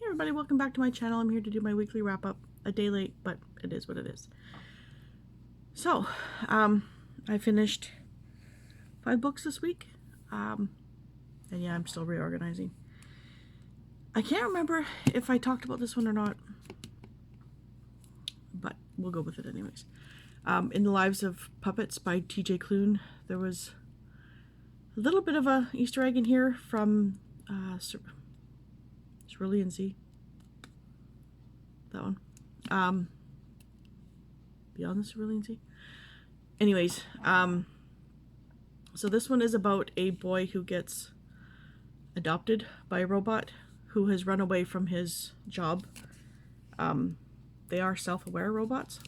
everybody, welcome back to my channel. I'm here to do my weekly wrap up. A day late, but it is what it is. So, I finished 5 books this week. And yeah, I'm still reorganizing. I can't remember if I talked about this one or not, but we'll go with it anyways. In the Lives of Puppets by T.J. Klune, there was a little bit of a Easter egg in here from Cerulean Sea. That one. Beyond the Cerulean Sea. Anyways, so this one is about a boy who gets adopted by a robot who has run away from his job. They are self-aware robots.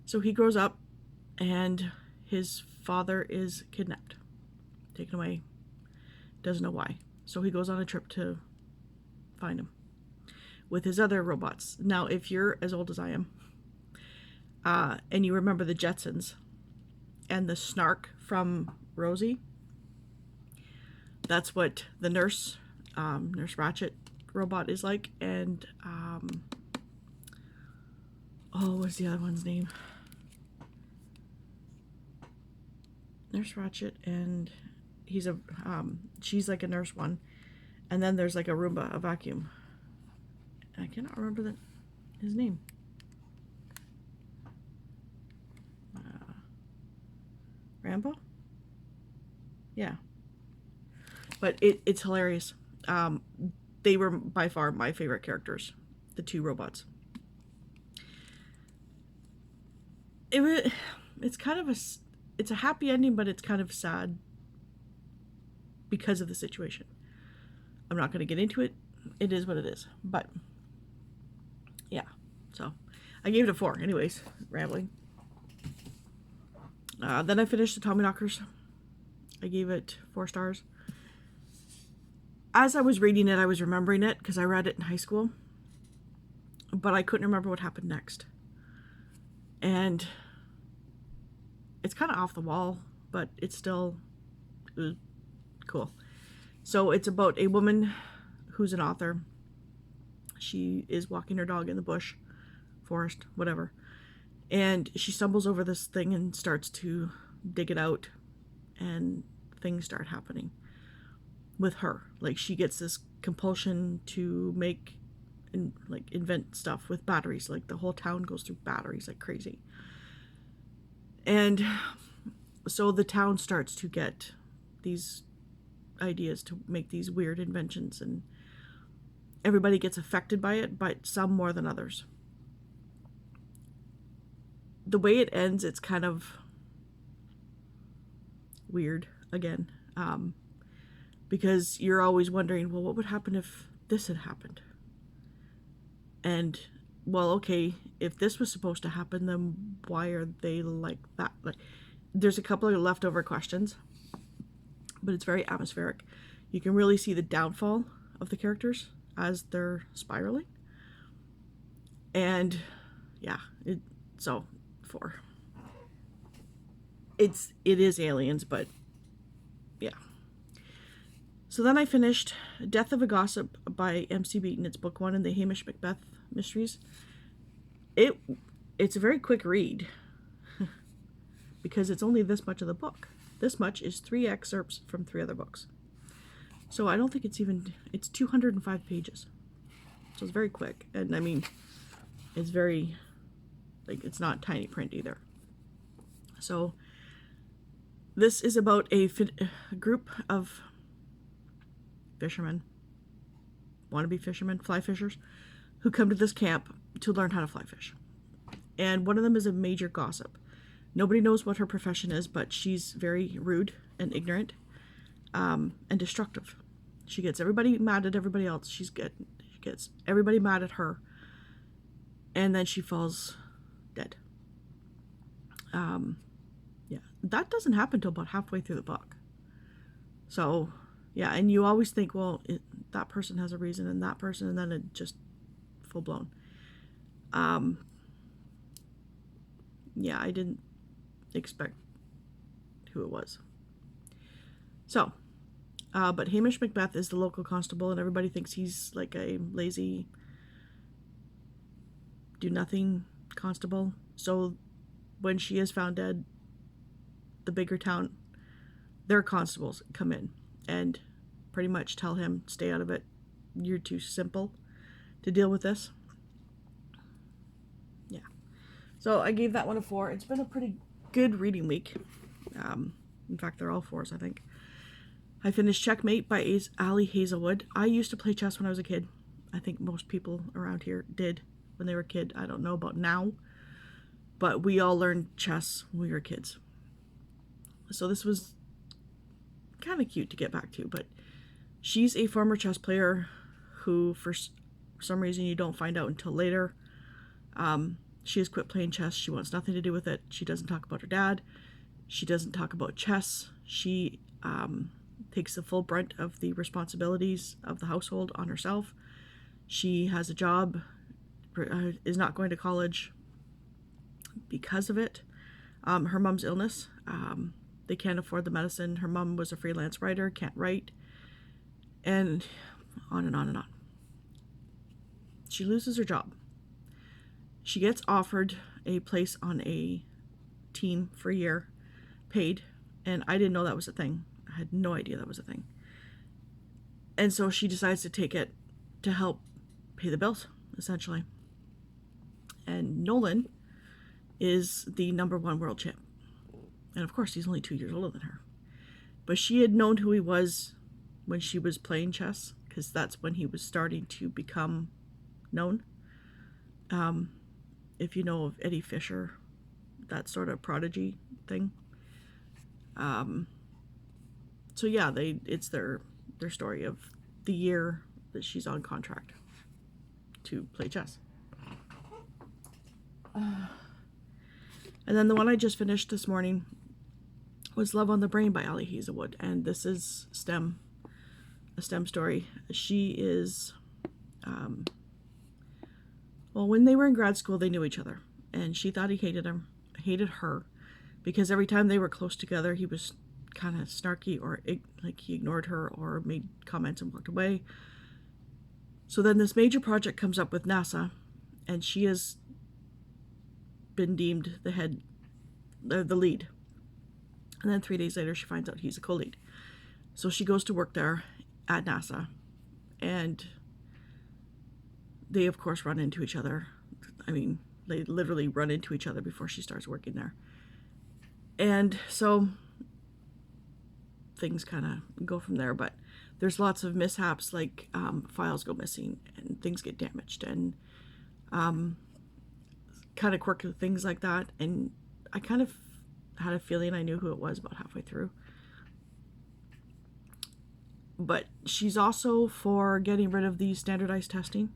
So he grows up and his father is kidnapped, taken away, doesn't know why. So he goes on a trip to find him with his other robots. Now, if you're as old as I am, and you remember the Jetsons and the snark from Rosie, that's what the Nurse Ratchet robot is like. And oh, what's the other one's name? Nurse Ratchet, and he's a she's like a nurse one, and then there's like a Roomba, a vacuum. I cannot remember his name. Rambo? Yeah. But it's hilarious. They were by far my favorite characters, the 2 robots. It's kind of it's a happy ending, but it's kind of sad because of the situation. I'm not going to get into it. It is what it is. But yeah, so I gave it a 4. Anyways, rambling. Then I finished the Tommyknockers. I gave it 4 stars. As I was reading it, I was remembering it because I read it in high school, but I couldn't remember what happened next. And it's kind of off the wall, but it's still cool. So it's about a woman who's an author. She is walking her dog in the bush, forest, whatever. And she stumbles over this thing and starts to dig it out, and things start happening with her. Like, she gets this compulsion to make and like invent stuff with batteries. Like, the whole town goes through batteries like crazy. And so the town starts to get these ideas to make these weird inventions, and everybody gets affected by it, but some more than others. The way it ends, it's kind of weird again, because you're always wondering, well, what would happen if this had happened? And, well, okay, if this was supposed to happen, then why are they like that? Like, there's a couple of leftover questions, but it's very atmospheric. You can really see the downfall of the characters as they're spiraling. And yeah, so 4. It is aliens, but yeah. So then I finished Death of a Gossip by M.C. Beaton. It's book 1 in the Hamish Macbeth mysteries. It's a very quick read because it's only this much of the book. This much is 3 excerpts from 3 other books. So I don't think it's 205 pages. So it's very quick. And I mean, it's very, like, it's not tiny print either. So this is about a group of fishermen, wannabe fishermen, fly fishers, who come to this camp to learn how to fly fish. And one of them is a major gossip. Nobody knows what her profession is, but she's very rude and ignorant, and destructive. She gets everybody mad at everybody else. She gets everybody mad at her, and then she falls dead. Yeah, that doesn't happen till about halfway through the book. So yeah, and you always think, well, that person has a reason, and that person, and then it just full blown. Yeah, I didn't expect who it was. So But Hamish Macbeth is the local constable, and everybody thinks he's like a lazy, do-nothing constable. So when she is found dead, the bigger town, their constables come in and pretty much tell him, stay out of it. You're too simple to deal with this. Yeah. So I gave that one a 4. It's been a pretty good reading week. In fact, they're all 4s, I think. I finished Checkmate by Ali Hazelwood. I used to play chess when I was a kid. I think most people around here did when they were a kid. I don't know about now, but we all learned chess when we were kids. So this was kind of cute to get back to, but she's a former chess player who, for some reason you don't find out until later, she has quit playing chess. She wants nothing to do with it. She doesn't talk about her dad. She doesn't talk about chess. She takes the full brunt of the responsibilities of the household on herself. She has a job, is not going to college because of it. Her mom's illness. They can't afford the medicine. Her mom was a freelance writer, can't write, and on and on and on. She loses her job. She gets offered a place on a team for a year, paid, and I didn't know that was a thing. I had no idea that was a thing. And so she decides to take it to help pay the bills, essentially. And Nolan is the #1 world champ. And of course, he's only 2 years older than her. But she had known who he was when she was playing chess, because that's when he was starting to become known. If you know of Eddie Fisher, that sort of prodigy thing. So yeah, it's their story of the year that she's on contract to play chess. And then the one I just finished this morning was Love on the Brain by Ali Hazelwood, and this is a STEM story. She is, well, when they were in grad school, they knew each other, and she thought he hated her, because every time they were close together, he was kind of snarky, or like he ignored her or made comments and walked away. So then this major project comes up with NASA, and she has been deemed the lead. And then 3 days later, she finds out he's a co-lead. So she goes to work there at NASA, and they, of course, run into each other. I mean, they literally run into each other before she starts working there. And so things kind of go from there, but there's lots of mishaps, like files go missing and things get damaged, and kind of quirky things like that. And I kind of had a feeling I knew who it was about halfway through. But she's also for getting rid of the standardized testing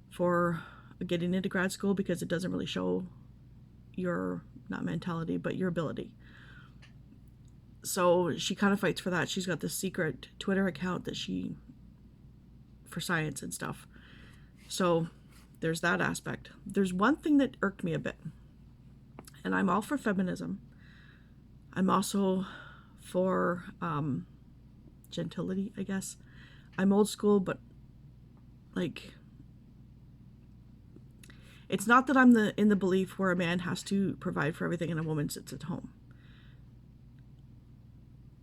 for getting into grad school, because it doesn't really show your, not mentality, but your ability. So she kind of fights for that. She's got this secret Twitter account that for science and stuff. So there's that aspect. There's one thing that irked me a bit, and I'm all for feminism. I'm also for gentility, I guess. I'm old school, but like, it's not that I'm in the belief where a man has to provide for everything and a woman sits at home.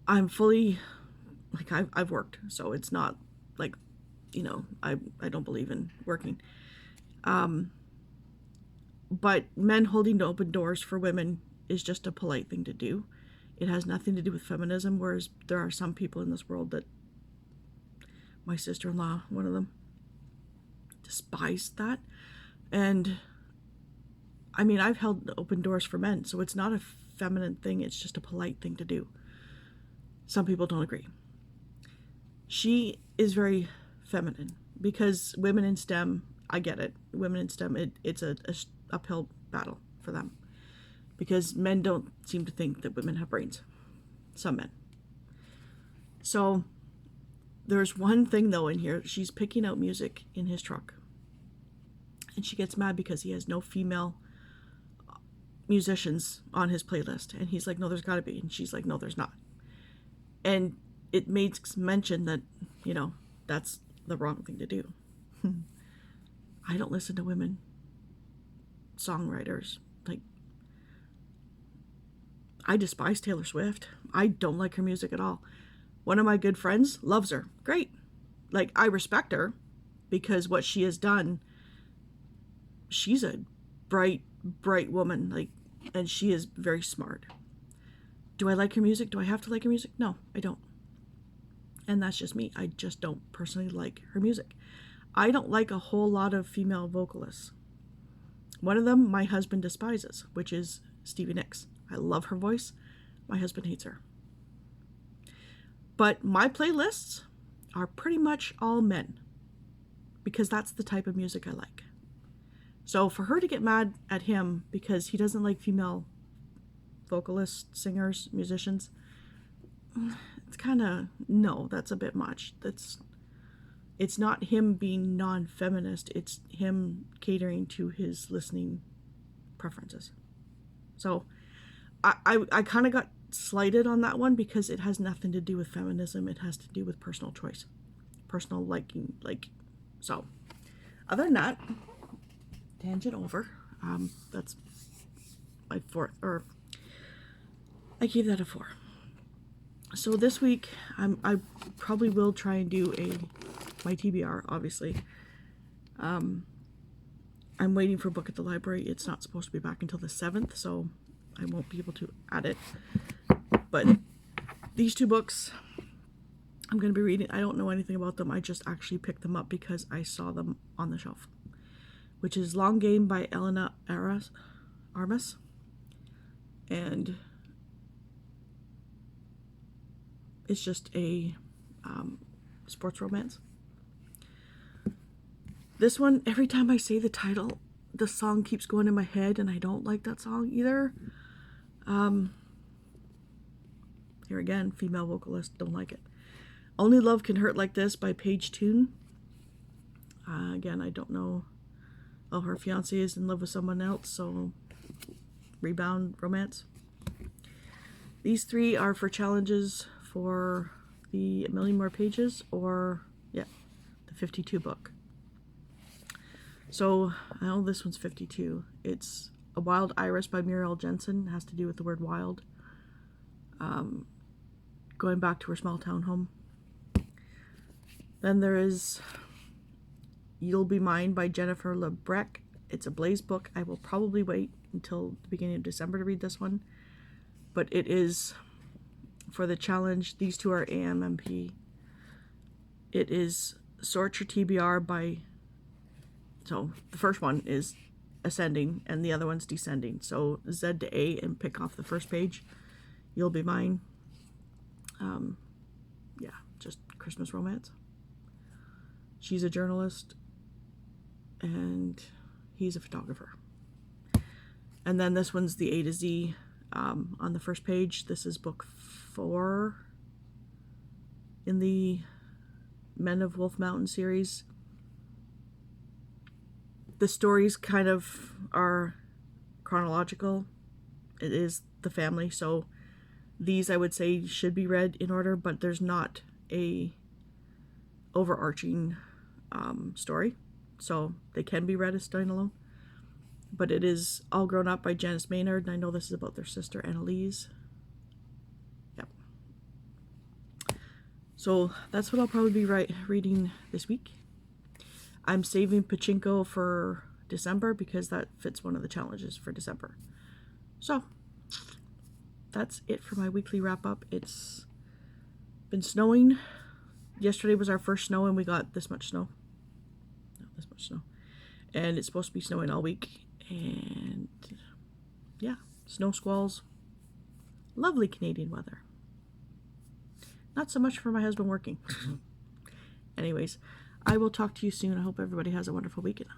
I'm fully, like, I've worked, so it's not like, you know, I don't believe in working. But men holding open doors for women is just a polite thing to do. It has nothing to do with feminism, whereas there are some people in this world that, my sister-in-law, one of them, despised that. And I mean, I've held open doors for men, so it's not a feminine thing, it's just a polite thing to do. Some people don't agree. She is very feminine, because women in STEM, I get it. Women in STEM, it's a uphill battle for them, because men don't seem to think that women have brains. Some men. So there's one thing though in here. She's picking out music in his truck, and she gets mad because he has no female musicians on his playlist, and he's like, no, there's got to be, and she's like, no, there's not. And it makes mention that, you know, that's the wrong thing to do. I don't listen to women songwriters. Like, I despise Taylor Swift. I don't like her music at all. One of my good friends loves her. Great. Like, I respect her because what she has done, she's a bright woman, like, and she is very smart. Do I like her music? Do I have to like her music? No, I don't. And that's just me. I just don't personally like her music. I don't like a whole lot of female vocalists. One of them my husband despises, which is Stevie Nicks. I love her voice. My husband hates her. But my playlists are pretty much all men, because that's the type of music I like. So for her to get mad at him because he doesn't like female vocalists, singers, musicians, it's kind of, no, that's a bit much. It's not him being non-feminist, it's him catering to his listening preferences. So I kind of got slighted on that one because it has nothing to do with feminism. It has to do with personal choice, personal liking. Like, so other than that, tangent over. That's my 4th, or I gave that a 4. So this week I probably will try and do my TBR, obviously. I'm waiting for a book at the library. It's not supposed to be back until the 7th, so I won't be able to add it. But these 2 books I'm going to be reading. I don't know anything about them. I just actually picked them up because I saw them on the shelf, which is Long Game by Elena Armas, and it's just a sports romance. This one, every time I say the title, the song keeps going in my head, and I don't like that song either. Here again, female vocalist, don't like it. Only Love Can Hurt Like This by Paige Toon. Again, I don't know. Oh, her fiance is in love with someone else, so rebound romance. These 3 are for challenges for the A Million More Pages, or, yeah, the 52 book. So, I know this one's 52. It's A Wild Iris by Muriel Jensen. It has to do with the word wild. Going back to her small town home. Then there is You'll Be Mine by Jennifer LeBrecq. It's a Blaze book. I will probably wait until the beginning of December to read this one. But it is for the challenge. These 2 are AMMP. It is Sort Your TBR by... So the first one is ascending and the other one's descending. So Z to A and pick off the first page. You'll Be Mine. Yeah, just Christmas romance. She's a journalist and he's a photographer. And then this one's the A to Z on the first page. This is book 4 in the Men of Wolf Mountain series. The stories kind of are chronological. It is the family, so these I would say should be read in order, but there's not a overarching story, so they can be read as standalone. But it is All Grown Up by Janice Maynard, and I know this is about their sister Annalise. Yep. So that's what I'll probably be reading this week. I'm saving Pachinko for December because that fits one of the challenges for December. So that's it for my weekly wrap up. It's been snowing. Yesterday was our first snow and we got this much snow. Not this much snow. And it's supposed to be snowing all week. And yeah, snow squalls. Lovely Canadian weather. Not so much for my husband working. Anyways, I will talk to you soon. I hope everybody has a wonderful weekend.